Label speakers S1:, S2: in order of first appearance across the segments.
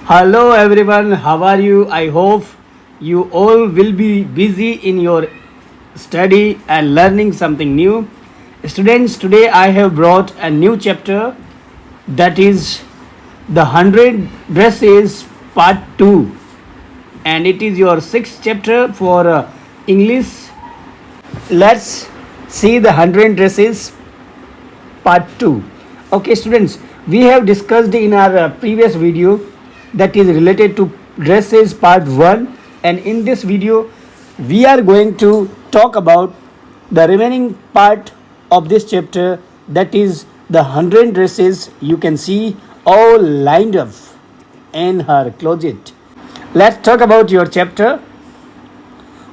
S1: Hello everyone, how are you? I hope you all will be busy in your study and learning something new. Students, today I have brought a new chapter that is the 100 Dresses Part 2, and it is your sixth chapter for English. Let's see the 100 Dresses Part 2. Okay, students, we have discussed in our previous video that is related to dresses part 1, and in this video we are going to talk about the remaining part of this chapter, that is the 100 dresses you can see all lined up in her closet. Let's talk about your chapter.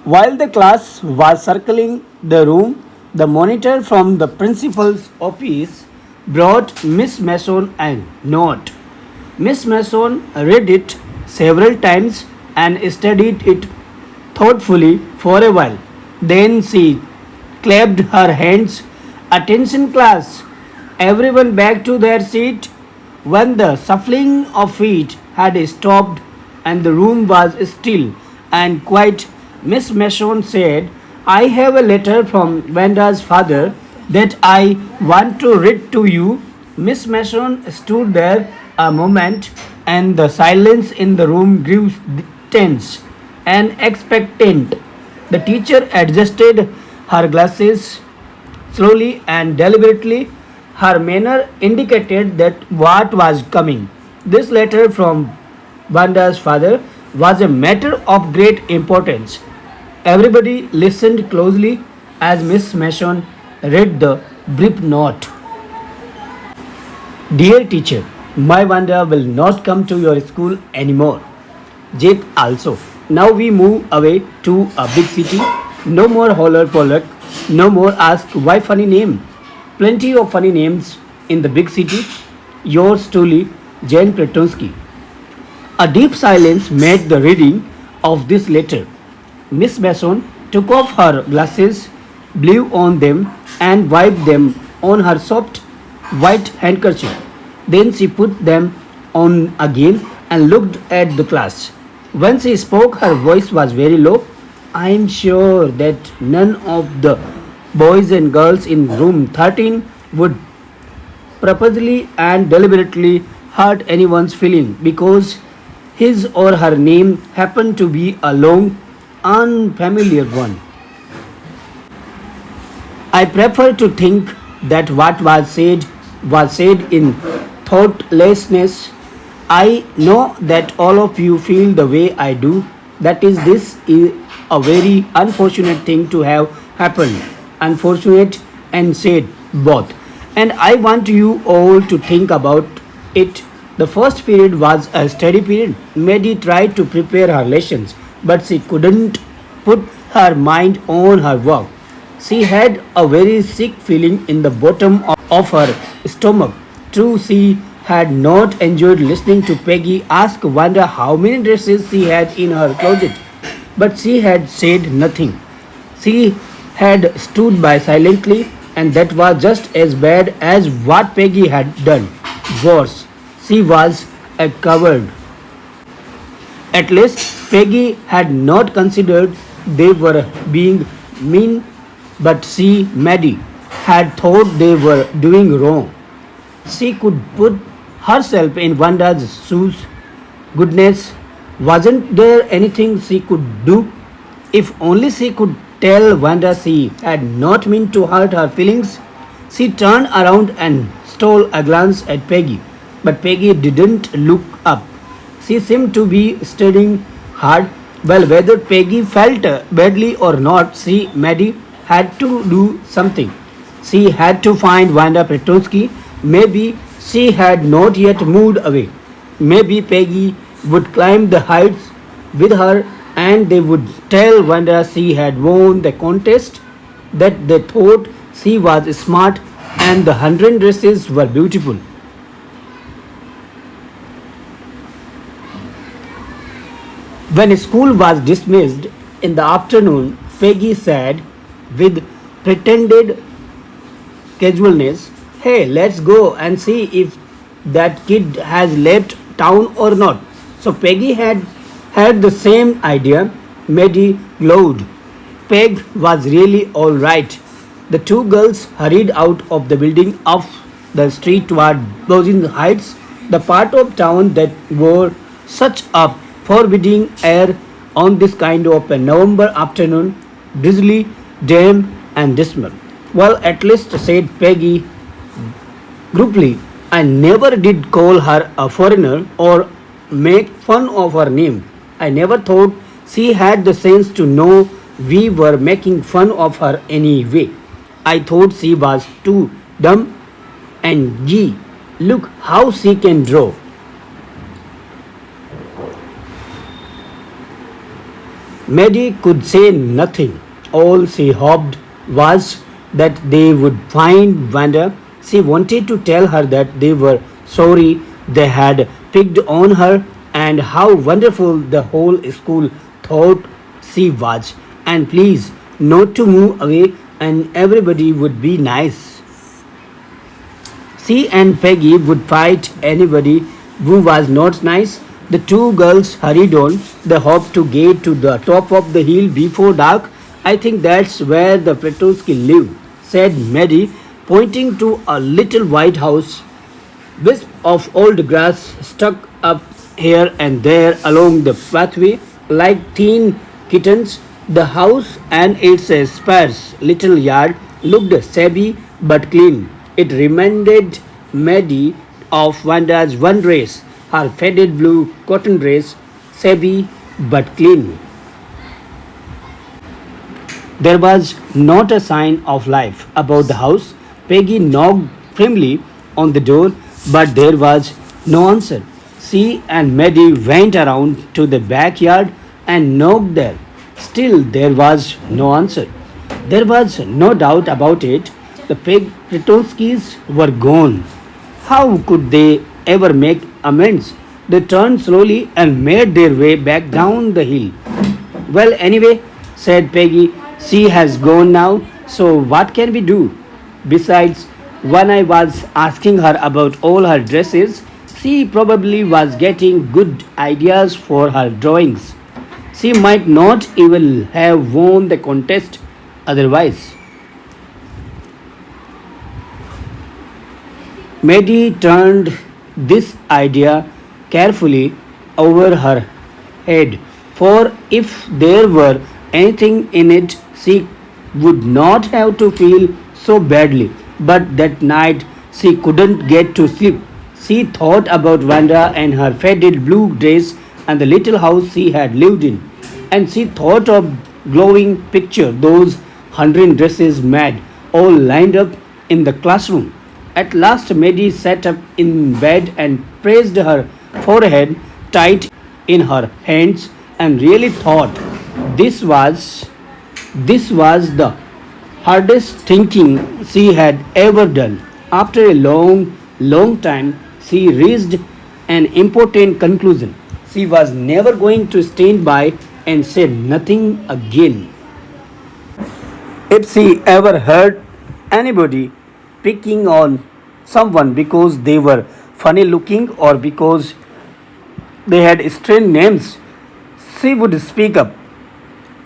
S1: While the class was circling the room, the monitor from the principal's office brought Miss Mason a note. Miss Mason read it several times and studied it thoughtfully for a while. Then she clapped her hands. Attention, class! Everyone back to their seat. When the shuffling of feet had stopped and the room was still and quiet, Miss Mason said, I have a letter from Vanda's father that I want to read to you. Miss Mason stood there a moment, and the silence in the room grew tense and expectant. The teacher adjusted her glasses slowly and deliberately. Her manner indicated that what was coming. This letter from Vanda's father was a matter of great importance. Everybody listened closely as Miss Mason read the brief note. Dear teacher, my Wanda will not come to your school anymore. Jake also. Now we move away to a big city. No more holler pollock. No more ask why funny name. Plenty of funny names in the big city. Yours truly, Jane Pretonsky. A deep silence made the reading of this letter. Miss Mason took off her glasses, blew on them, and wiped them on her soft white handkerchief. Then she put them on again and looked at the class. When she spoke, her voice was very low. I am sure that none of the boys and girls in room 13 would purposely and deliberately hurt anyone's feeling because his or her name happened to be a long, unfamiliar one. I prefer to think that what was said in thoughtlessness. I know that all of you feel the way I do. That is, this is a very unfortunate thing to have happened. Unfortunate and said both. And I want you all to think about it. The first period was a study period. Maddie tried to prepare her lessons, but she couldn't put her mind on her work. She had a very sick feeling in the bottom of her stomach. True, she had not enjoyed listening to Peggy ask Wanda how many dresses she had in her closet, but she had said nothing. She had stood by silently, and that was just as bad as what Peggy had done. Worse, she was a coward. At least Peggy had not considered they were being mean, but she, Maddie, had thought they were doing wrong. She could put herself in Wanda's shoes. Goodness, wasn't there anything she could do? If only she could tell Wanda she had not meant to hurt her feelings. She turned around and stole a glance at Peggy, but Peggy didn't look up. She seemed to be studying hard. Well, whether Peggy felt badly or not, she, Maddie, had to do something. She had to find Wanda Petrovsky. Maybe she had not yet moved away. Maybe Peggy would climb the heights with her and they would tell Wanda she had won the contest, that they thought she was smart and the 100 dresses were beautiful. When school was dismissed in the afternoon, Peggy said with pretended casualness, hey, let's go and see if that kid has left town or not. So Peggy had the same idea. Maddie glowed. Peg was really all right. The two girls hurried out of the building off the street toward Bozin Heights, the part of town that wore such a forbidding air on this kind of a November afternoon, drizzly, damp, and dismal. Well, at least, said Peggy gruffly, I never did call her a foreigner or make fun of her name. I never thought she had the sense to know we were making fun of her anyway. I thought she was too dumb and gee, look how she can draw. Maddie could say nothing. All she hoped was that they would find Wanda. She wanted to tell her that they were sorry they had picked on her and how wonderful the whole school thought she was. And please, not to move away and everybody would be nice. She and Peggy would fight anybody who was not nice. The two girls hurried on. They hoped to get to the top of the hill before dark. I think that's where the Petrovsky live, said Mary, pointing to a little white house, wisp of old grass stuck up here and there along the pathway like teen kittens. The house and its sparse little yard looked shabby but clean. It reminded Maddie of Wanda's one dress, her faded blue cotton dress, shabby but clean. There was not a sign of life about the house. Peggy knocked firmly on the door, but there was no answer. She and Maddie went around to the backyard and knocked there. Still, there was no answer. There was no doubt about it. The Petrovskis were gone. How could they ever make amends? They turned slowly and made their way back down the hill. Well, anyway, said Peggy, she has gone now, so what can we do? Besides, when I was asking her about all her dresses, she probably was getting good ideas for her drawings. She might not even have won the contest otherwise. Maddie turned this idea carefully over her head, for if there were anything in it, she would not have to feel so badly. But that night she couldn't get to sleep. She thought about Wanda and her faded blue dress and the little house she had lived in. And she thought of glowing picture, those 100 dresses mad, all lined up in the classroom. At last Maddie sat up in bed and pressed her forehead tight in her hands and really thought this was this was the hardest thinking she had ever done. After a long time, she reached an important conclusion. She was never going to stand by and say nothing again. If she ever heard anybody picking on someone because they were funny looking or because they had strange names, she would speak up.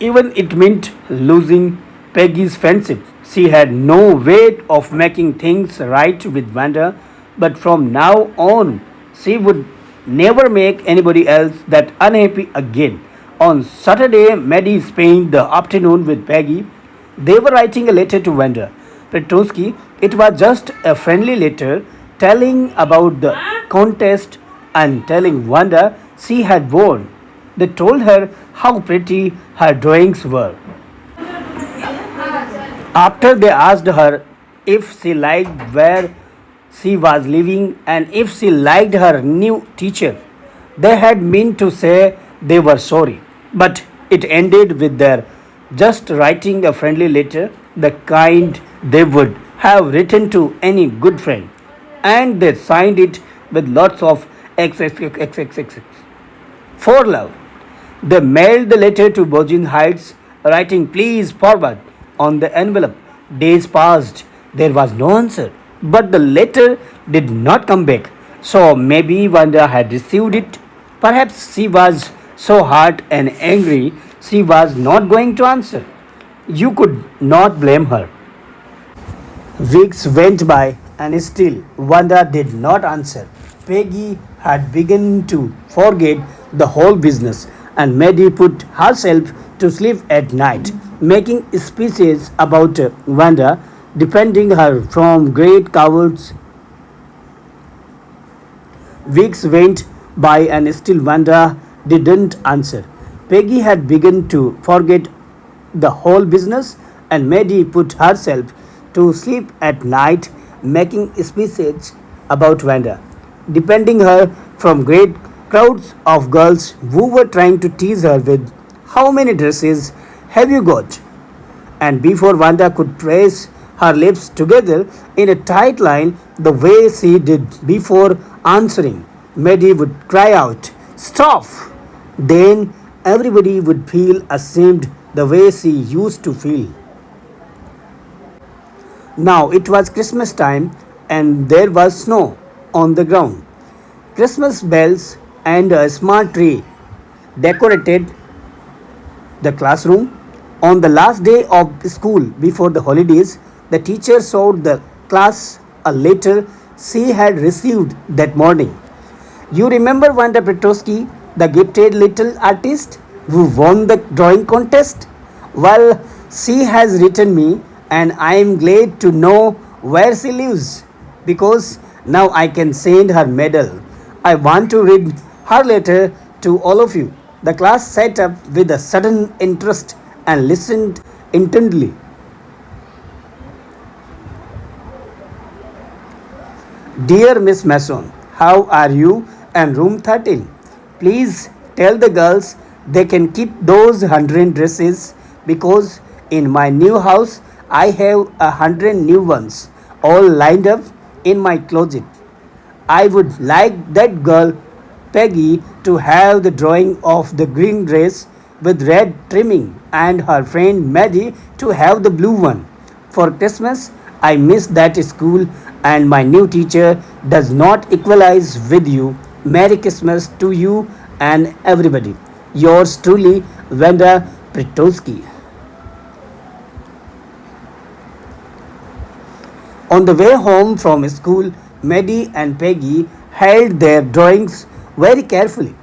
S1: Even it meant losing Peggy's friendship. She had no way of making things right with Wanda, but from now on, she would never make anybody else that unhappy again. On Saturday, Maddie spent the afternoon with Peggy. They were writing a letter to Wanda Petrovsky. It was just a friendly letter telling about the contest and telling Wanda she had won. They told her how pretty her drawings were. After they asked her if she liked where she was living and if she liked her new teacher, they had meant to say they were sorry, but it ended with their just writing a friendly letter, the kind they would have written to any good friend, and they signed it with lots of XXXXXX for love. They mailed the letter to Bojin Heights, writing please forward on the envelope. Days passed. There was no answer. But the letter did not come back. So maybe Wanda had received it. Perhaps she was so hurt and angry she was not going to answer. You could not blame her. Weeks went by and still Wanda did not answer. Peggy had begun to forget the whole business, and Maddie put herself to sleep at night, making speeches about Wanda, defending her from great cowards. Weeks went by and still Wanda didn't answer. Peggy had begun to forget the whole business, and Maddie put herself to sleep at night, making speeches about Wanda, defending her from great crowds of girls who were trying to tease her with, "How many dresses have you got?" And before Wanda could press her lips together in a tight line the way she did before answering, Maddie would cry out, "Stop!" Then everybody would feel ashamed the way she used to feel. Now it was Christmas time and there was snow on the ground. Christmas bells and a small tree decorated the classroom. On the last day of school before the holidays, the teacher showed the class a letter she had received that morning. You remember Wanda Petrosky, the gifted little artist who won the drawing contest? Well, she has written me, and I am glad to know where she lives because now I can send her medal. I want to read her letter to all of you. The class sat up with a sudden interest and listened intently. Dear Miss Mason, how are you? And room 13. Please tell the girls they can keep those 100 dresses because in my new house I have 100 new ones all lined up in my closet. I would like that girl Peggy to have the drawing of the green dress with red trimming and her friend Maddie to have the blue one. For Christmas, I miss that school and my new teacher does not equalize with you. Merry Christmas to you and everybody. Yours truly, Wanda Pretosky. On the way home from school, Maddie and Peggy held their drawings very carefully.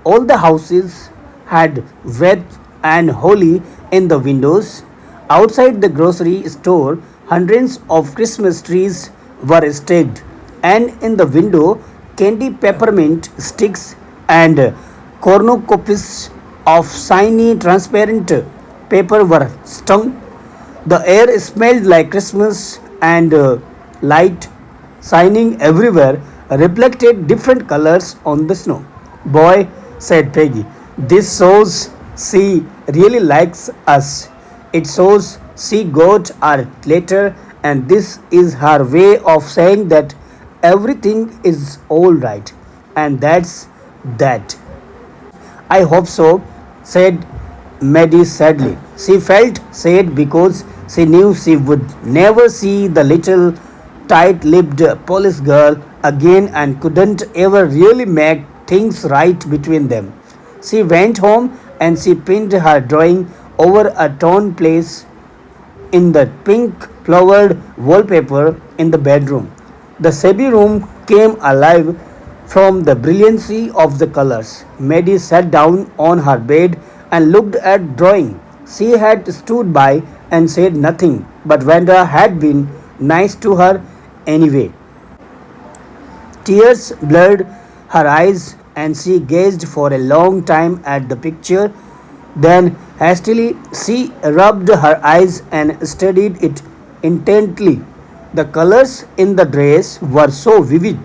S1: All the houses had wreath and holly in the windows. Outside the grocery store, hundreds of Christmas trees were staked, and in the window, candy peppermint sticks and cornucopias of shiny transparent paper were strung. The air smelled like Christmas and light shining everywhere reflected different colors on the snow. Boy, said Peggy, this shows she really likes us. It shows she got our letter, and this is her way of saying that everything is all right. And that's that. I hope so, said Maddie sadly. She felt sad because she knew she would never see the little tight lipped police girl again and couldn't ever really make things right between them. She went home and she pinned her drawing over a torn place in the pink flowered wallpaper in the bedroom. The shabby room came alive from the brilliancy of the colors. Maddie sat down on her bed and looked at drawing. She had stood by and said nothing, but Wanda had been nice to her anyway. Tears blurred her eyes and she gazed for a long time at the picture. Then hastily she rubbed her eyes and studied it intently. The colors in the dress were so vivid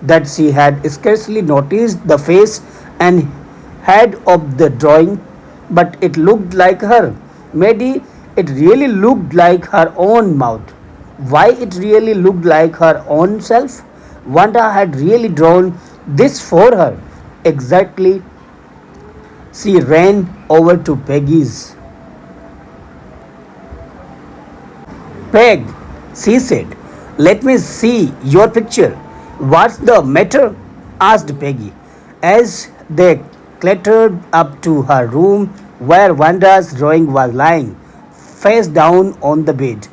S1: that she had scarcely noticed the face and head of the drawing, but it looked like her. Maybe it really looked like her own mouth. Why it really looked like her own self? Wanda had really drawn this for her. Exactly. She ran over to Peggy's. Peg, she said, let me see your picture. What's the matter? Asked Peggy. As They clattered up to her room where Vanda's drawing was lying, face down on the bed.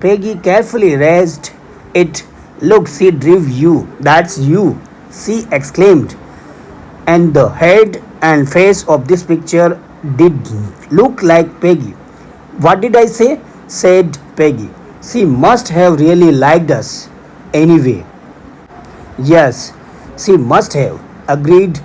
S1: Peggy carefully raised it. Look, she drew you. That's you, she exclaimed. And the head and face of this picture did look like Peggy. What did I say? Said Peggy. She must have really liked us. Anyway, yes, she must have, agreed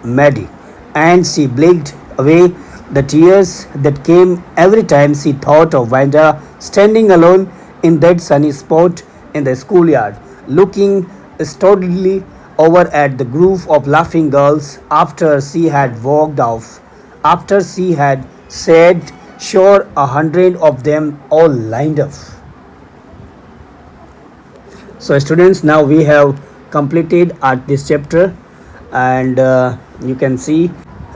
S1: Maddie, and she blinked away the tears that came every time she thought of Wanda standing alone in that sunny spot in the schoolyard, looking stolidly over at the group of laughing girls after she had walked off, after she had said, sure, 100 of them all lined up. So students, now we have completed at this chapter, and you can see,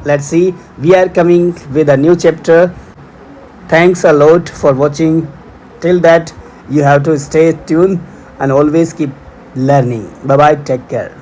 S1: let's see, we are coming with a new chapter. Thanks a lot for watching. Till that, you have to stay tuned and always keep learning. Bye bye, take care.